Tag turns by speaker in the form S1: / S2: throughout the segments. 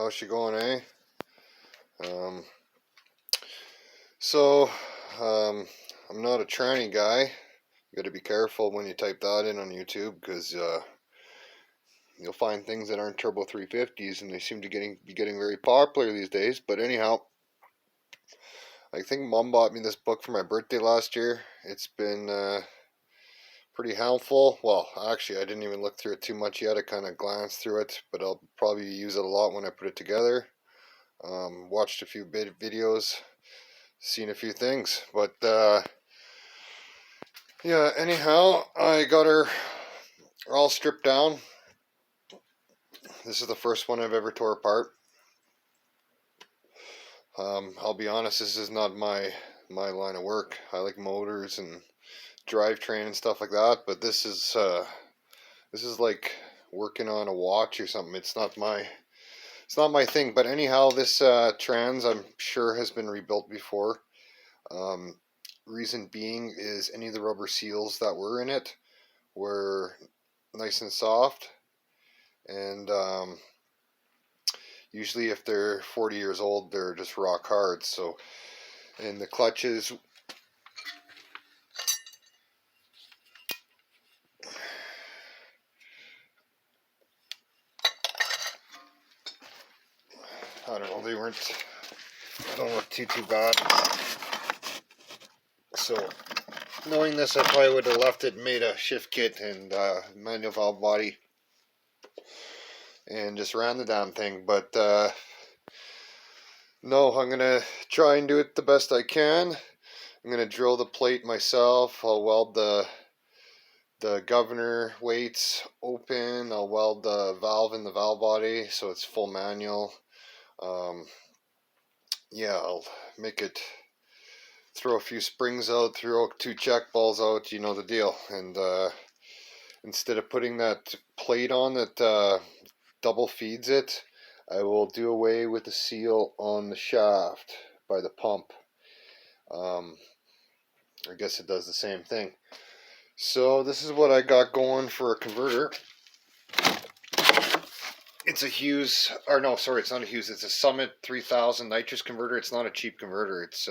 S1: how's she going, eh? Um, so, um, I'm not a tranny guy. You gotta be careful when you type that in on YouTube, because you'll find things that aren't Turbo 350s, and they seem to be getting very popular these days. But anyhow, I think Mom bought me this book for my birthday last year. It's been pretty helpful. Well, actually, I didn't even look through it too much yet. I kind of glanced through it, but I'll probably use it a lot when I put it together. Watched a few videos, seen a few things, but yeah, anyhow, I got her all stripped down. This is the first one I've ever tore apart. I'll be honest, this is not my line of work. I like motors and drivetrain and stuff like that, but this is like working on a watch or something. It's not my thing. But anyhow, this trans, I'm sure, has been rebuilt before. Reason being is any of the rubber seals that were in it were nice and soft, and usually if they're 40 years old, they're just rock hard. So, and the clutches, I don't know, they don't look too bad. So, knowing this, I probably would have left it, made a shift kit and manual valve body, and just ran the damn thing. But no, I'm gonna try and do it the best I can. I'm gonna drill the plate myself. I'll weld the governor weights open. I'll weld the valve in the valve body so it's full manual. Yeah, I'll make it, throw a few springs out, throw 2 check balls out, you know the deal. And instead of putting that plate on that double feeds it, I will do away with the seal on the shaft by the pump. I guess it does the same thing. So this is what I got going for a converter. It's a Hughes, or no, sorry, it's not a Hughes. It's a Summit 3000 nitrous converter. It's not a cheap converter. It's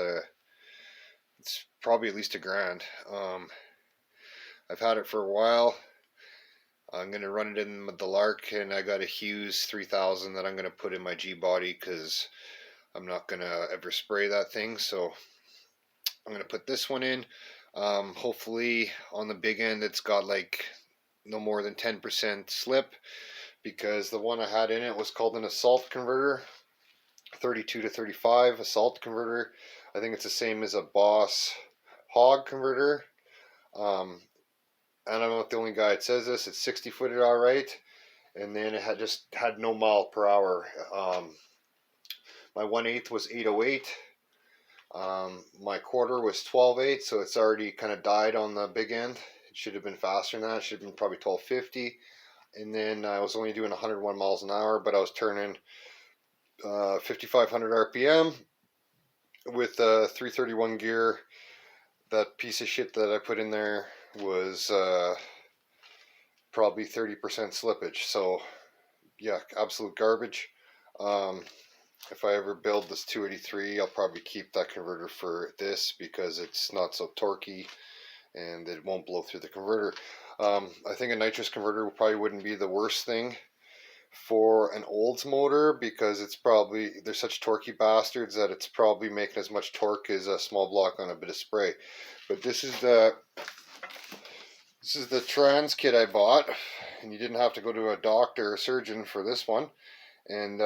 S1: probably at least $1,000. I've had it for a while. I'm gonna run it in the Lark, and I got a Hughes 3000 that I'm gonna put in my G body because I'm not gonna ever spray that thing. So I'm gonna put this one in. Hopefully on the big end, it's got like no more than 10% slip, because the one I had in it was called an assault converter, 32 to 35 assault converter. I think it's the same as a Boss hog converter. And I'm not the only guy that says this. It's 60 footed all right, and then it just had no mile per hour. My 1/8 was 808. My quarter was 12/8, so it's already kind of died on the big end. It should have been faster than that. It should have been probably 1250. And then I was only doing 101 miles an hour, but I was turning 5,500 RPM with 331 gear. That piece of shit that I put in there was probably 30% slippage. So yeah, absolute garbage. If I ever build this 283, I'll probably keep that converter for this, because it's not so torquey and it won't blow through the converter. I think a nitrous converter probably wouldn't be the worst thing for an Olds motor, because it's probably, they're such torquey bastards that it's probably making as much torque as a small block on a bit of spray. But this is the trans kit I bought, and you didn't have to go to a doctor or surgeon for this one. And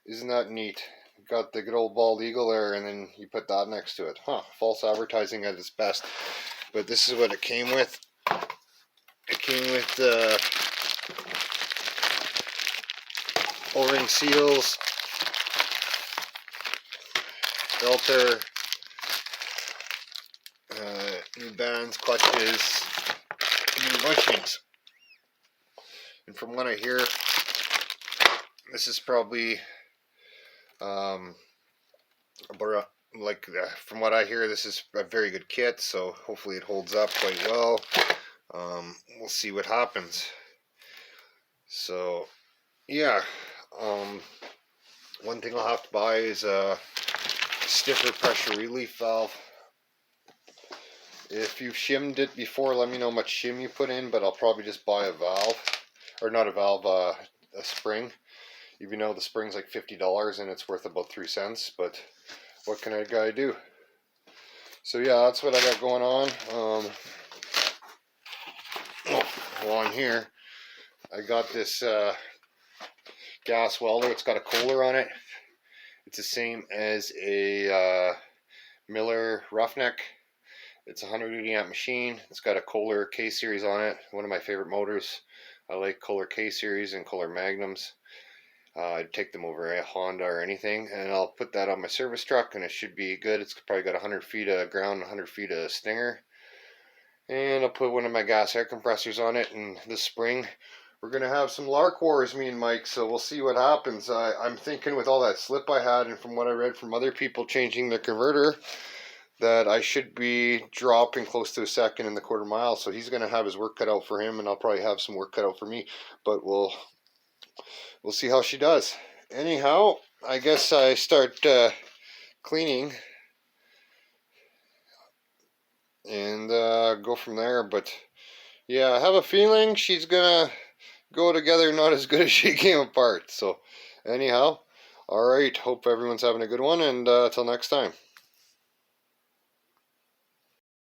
S1: isn't that neat? Got the good old bald eagle there, and then you put that next to it. False advertising at its best. But this is what it came with. It came with O-ring seals, filter, new bands, clutches, new bushings. And from what I hear, this is probably from what I hear, this is a very good kit, so hopefully it holds up quite well. We'll see what happens. So yeah, One thing I'll have to buy is a stiffer pressure relief valve. If you've shimmed it before, let me know how much shim you put in, but I'll probably just buy a valve, or not a valve, a spring. Even though the spring's like $50 and it's worth about 3 cents, but what can a guy do? So yeah, that's what I got going on. On here, I got this gas welder. It's got a Kohler on it. It's the same as a Miller Roughneck. It's a 180 amp machine. It's got a Kohler K series on it. One of my favorite motors. I like Kohler K series and Kohler Magnums. I'd take them over a Honda or anything, and I'll put that on my service truck, and it should be good. It's probably got 100 feet of ground, 100 feet of stinger. And I'll put one of my gas air compressors on it, and this spring we're going to have some Lark Wars, me and Mike, so we'll see what happens. I'm thinking with all that slip I had, and from what I read from other people changing their converter, that I should be dropping close to a second in the quarter mile, so he's going to have his work cut out for him, and I'll probably have some work cut out for me, but we'll see how she does. Anyhow, I guess I start cleaning and go from there, but yeah, I have a feeling she's gonna go together not as good as she came apart. So anyhow, all right, hope everyone's having a good one, and till next time.